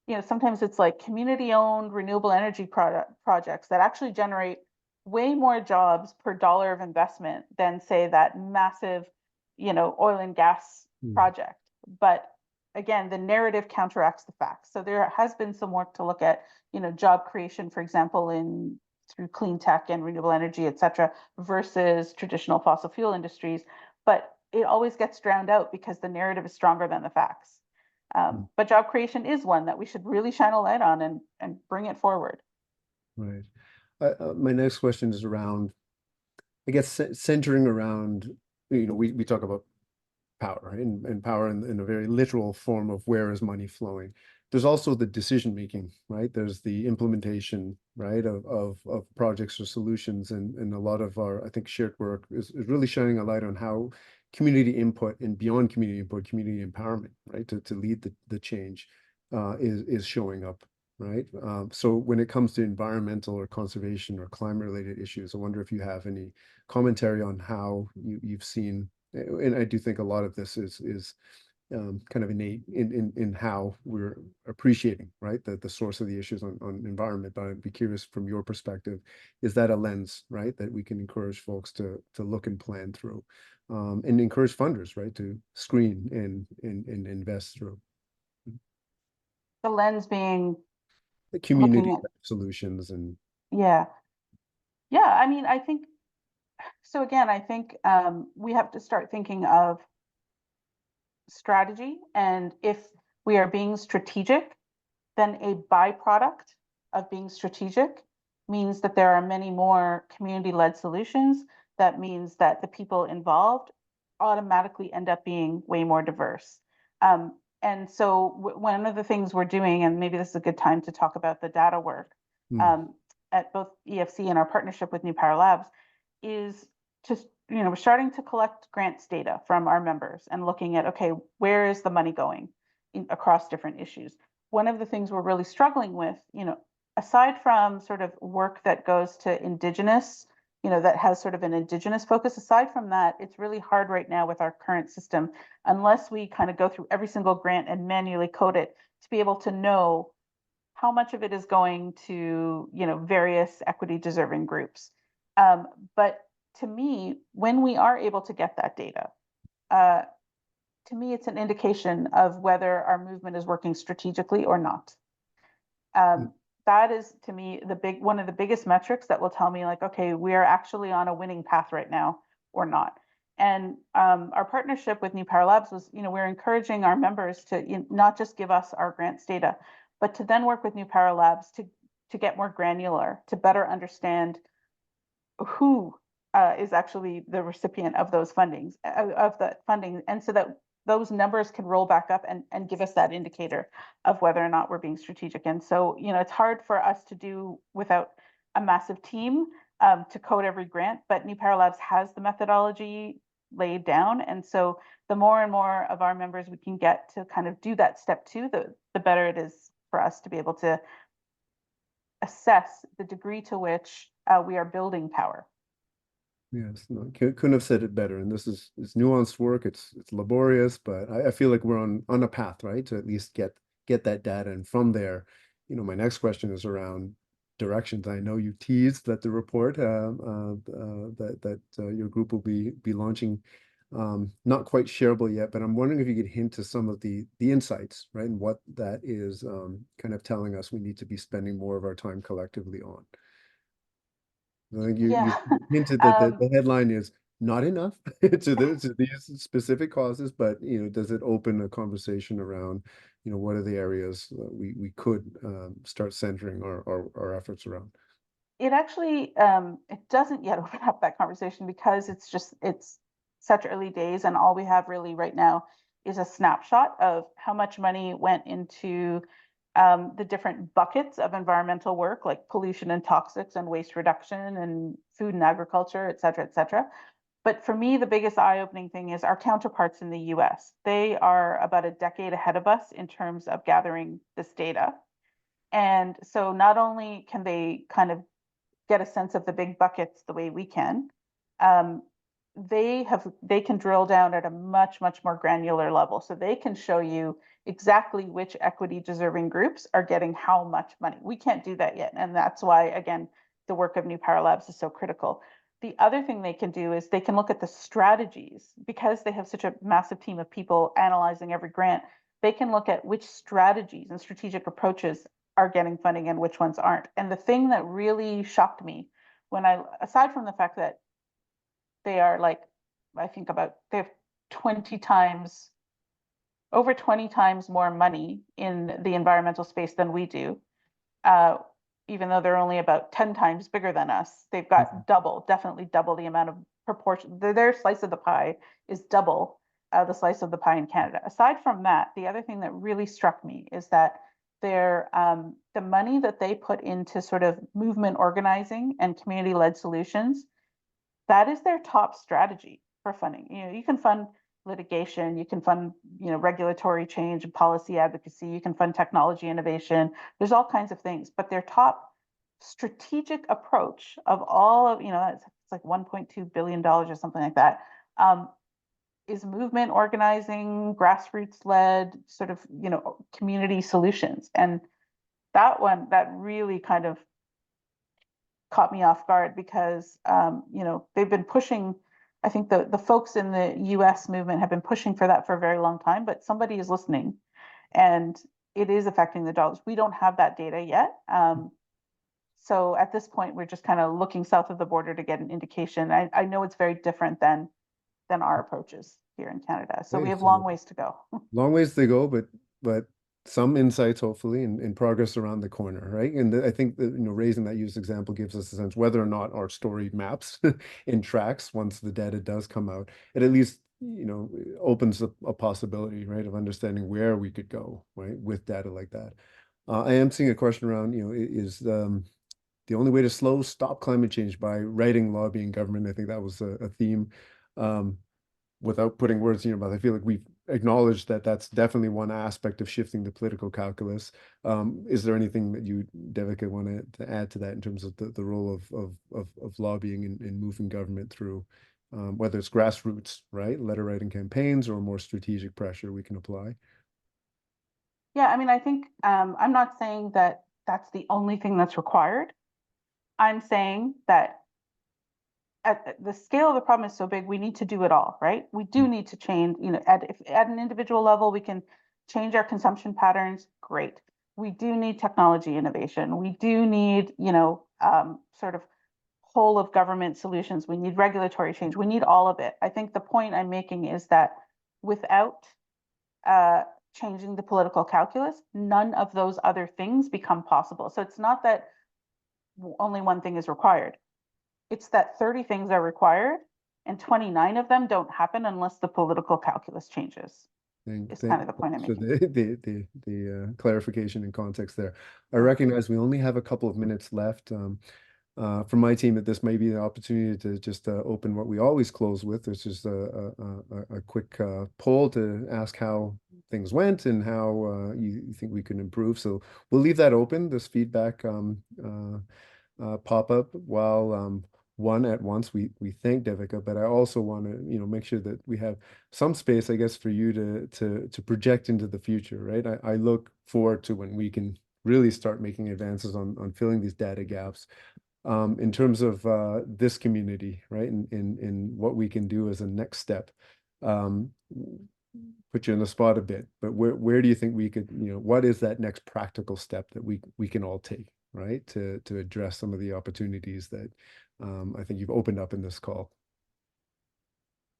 you know, sometimes it's like community owned renewable energy projects that actually generate way more jobs per dollar of investment than, say, that massive, you know, oil and gas Mm. project. But again, the narrative counteracts the facts. So there has been some work to look at, you know, job creation, for example, in through clean tech and renewable energy, et cetera, versus traditional fossil fuel industries. But it always gets drowned out because the narrative is stronger than the facts. Mm. But job creation is one that we should really shine a light on and bring it forward. Right. My next question is around, I guess, centering around, we talk about power and power in a very literal form of where is money flowing. There's also the decision making, right? There's the implementation, right, of projects or solutions, and a lot of our, I think, shared work is really shining a light on how community input and beyond community input, community empowerment, right, to lead the change is showing up right? So when it comes to environmental or conservation or climate related issues, I wonder if you have any commentary on how you've seen, and I do think a lot of this is kind of innate in how we're appreciating, right? The source of the issues on environment. But I'd be curious from your perspective, is that a lens, right, that we can encourage folks to look and plan through, and encourage funders, right, to screen and invest through The lens being the community looking at, solutions and yeah, yeah. I mean, I think so. Again, I think we have to start thinking of strategy, and if we are being strategic, then a byproduct of being strategic means that there are many more community-led solutions. That means that the people involved automatically end up being way more diverse. And so one of the things we're doing, and maybe this is a good time to talk about the data work mm, um, at both EFC and our partnership with New Power Labs, is to, we're starting to collect grants data from our members and looking at, okay, where is the money going across different issues. One of the things we're really struggling with, aside from sort of work that goes to Indigenous, that has sort of an Indigenous focus, aside from that, it's really hard right now with our current system, unless we kind of go through every single grant and manually code it to be able to know how much of it is going to, various equity deserving groups. But to me, when we are able to get that data, uh, to me, it's an indication of whether our movement is working strategically or not. mm, That is, to me, one of the biggest metrics that will tell me, like, okay, we are actually on a winning path right now or not. And our partnership with New Power Labs was, we're encouraging our members to not just give us our grants data, but to then work with New Power Labs to get more granular, to better understand who is actually the recipient of those fundings, of the funding, and so that those numbers can roll back up and give us that indicator of whether or not we're being strategic. And so, it's hard for us to do without a massive team to code every grant, but New Power Labs has the methodology laid down. And so the more and more of our members we can get to kind of do that step two, the better it is for us to be able to assess the degree to which we are building power. yes, no, couldn't have said it better. And this is it's nuanced work. It's laborious, but I feel like we're on a path, right, to at least get that data. And from there, my next question is around directions. I know you teased that the report that your group will be launching, not quite shareable yet, but I'm wondering if you could hint to some of the insights, right, and what that is kind of telling us we need to be spending more of our time collectively on. I think you Yeah. hinted that the um, headline is not enough to these specific causes, but does it open a conversation around, what are the areas that we could start centering our efforts around? it actually it doesn't yet open up that conversation because it's such early days, and all we have really right now is a snapshot of how much money went into the different buckets of environmental work, like pollution and toxics and waste reduction and food and agriculture, et cetera, et cetera. But for me, the biggest eye-opening thing is our counterparts in the US. They are about a decade ahead of us in terms of gathering this data. And so not only can they kind of get a sense of the big buckets the way we can, um, they can drill down at a much more granular level. So they can show you exactly which equity deserving groups are getting how much money. We can't do that yet. And that's why, again, the work of New Power Labs is so critical. The other thing they can do is they can look at the strategies, because they have such a massive team of people analyzing every grant. They can look at which strategies and strategic approaches are getting funding and which ones aren't. And the thing that really shocked me aside from the fact that they are like, I think about, they have 20 times, over 20 times more money in the environmental space than we do. Uh, Even though they're only about 10 times bigger than us, they've got definitely double the amount of proportion. Their slice of the pie is double the slice of the pie in Canada. Aside from that, the other thing that really struck me is that the money that they put into sort of movement organizing and community-led solutions, that is their top strategy for funding. You can fund litigation, you can fund, regulatory change and policy advocacy, you can fund technology innovation. There's all kinds of things, but their top strategic approach of all of, it's like $1.2 billion or something like that, is movement organizing, grassroots led sort of, community solutions. And that really kind of caught me off guard because they've been pushing. I think the folks in the U.S. movement have been pushing for that for a very long time, but somebody is listening, and it is affecting the dollars. We don't have that data yet. So at this point, we're just kind of looking south of the border to get an indication. I know it's very different than our approaches here in Canada. So we Okay, have so long ways to go. long ways to go, but some insights hopefully and progress around the corner, right? And I think that raising that use example gives us a sense whether or not our story maps in tracks once the data does come out. It at least opens a possibility, right, of understanding where we could go, right, with data like that. I am seeing a question around, is the only way to stop climate change by writing, lobbying government. I think that was a theme. Um, Without putting words in your mouth, I feel like we've acknowledged that that's definitely one aspect of shifting the political calculus. Is there anything that you, Devika, want to add to that in terms of the role of lobbying and moving government through, whether it's grassroots, right, letter writing campaigns or more strategic pressure we can apply? Yeah, I mean, I think I'm not saying that that's the only thing that's required. I'm saying that at the scale of the problem is so big, we need to do it all, right? We do need to change, at an individual level, we can change our consumption patterns. Great. We do need technology innovation. We do need, sort of whole of government solutions. We need regulatory change. We need all of it. I think the point I'm making is that without uh, changing the political calculus, none of those other things become possible. So it's not that only one thing is required. It's that 30 things are required and 29 of them don't happen unless the political calculus changes, is kind of the point I'm Thanks for making. the clarification and context there. I recognize we only have a couple of minutes left. From my team, that this may be the opportunity to just open what we always close with, which is a quick poll to ask how things went and how you think we can improve. So we'll leave that open, this feedback pop up while one at once we thank Devika, but I also want to make sure that we have some space, I guess, for you to project into the future, right? I look forward to when we can really start making advances on filling these data gaps in terms of this community, right? In what we can do as a next step. Um, Put you in the spot a bit, but where do you think we could, what is that next practical step that we can all take, right? To address some of the opportunities that I think you've opened up in this call.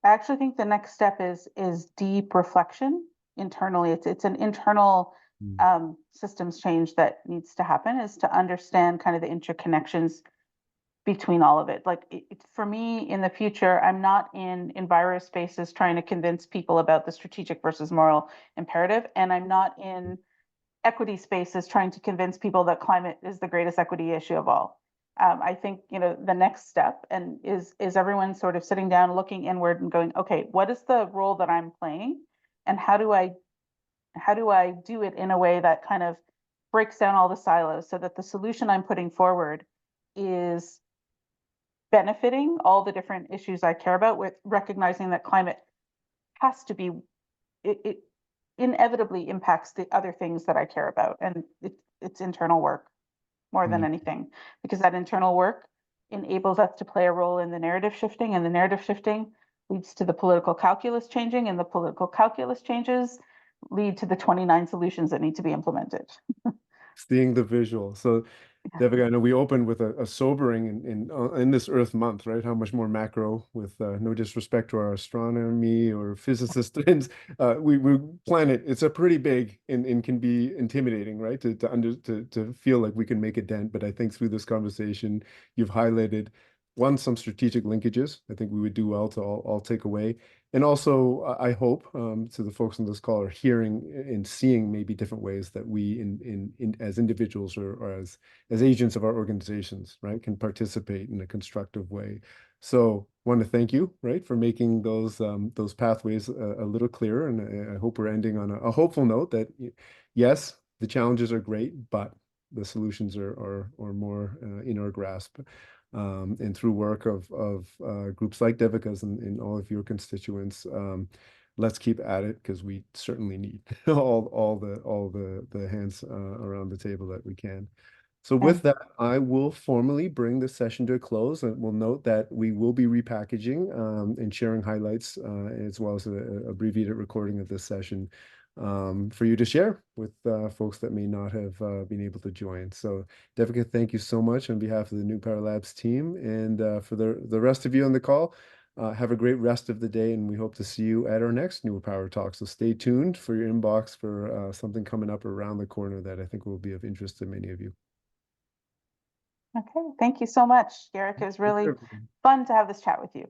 I actually think the next step is deep reflection internally. It's an internal Mm. systems change that needs to happen, is to understand kind of the interconnections between all of it. Like for me in the future, I'm not in enviro spaces trying to convince people about the strategic versus moral imperative, and I'm not in equity spaces trying to convince people that climate is the greatest equity issue of all. I think the next step and is everyone sort of sitting down, looking inward, and going, okay, what is the role that I'm playing, and how do I do it in a way that kind of breaks down all the silos so that the solution I'm putting forward is benefiting all the different issues I care about, with recognizing that climate has to be it inevitably impacts the other things that I care about, and it's internal work more than Mm. anything, because that internal work enables us to play a role in the narrative shifting, and the narrative shifting leads to the political calculus changing, and the political calculus changes lead to the 29 solutions that need to be implemented. Seeing the visual. So, Yeah. Devika, I know we opened with a sobering in this Earth month, right? How much more macro, with no disrespect to our astronomy or physicist friends, we planet. It's a pretty big and can be intimidating, right? To feel like we can make a dent. But I think through this conversation, you've highlighted one, some strategic linkages. I think we would do well to all take away. And also, I hope to the folks on this call are hearing and seeing maybe different ways that we, in as individuals or as agents of our organizations, right, can participate in a constructive way. So want to thank you, right, for making those pathways a little clearer. And I hope we're ending on a hopeful note that yes, the challenges are great, but the solutions are more in our grasp. And through work of groups like Devika's and all of your constituents, let's keep at it because we certainly need all the hands around the table that we can. So with And that, I will formally bring the session to a close, and we'll note that we will be repackaging and sharing highlights as well as a abbreviated recording of this session for you to share with folks that may not have been able to join. So Devika, thank you so much on behalf of the New Power Labs team, and for the rest of you on the call, have a great rest of the day, and we hope to see you at our next New Power Talk. So stay tuned for your inbox for something coming up around the corner that I think will be of interest to many of you. okay, thank you so much, Garrick. It was really fun to have this chat with you.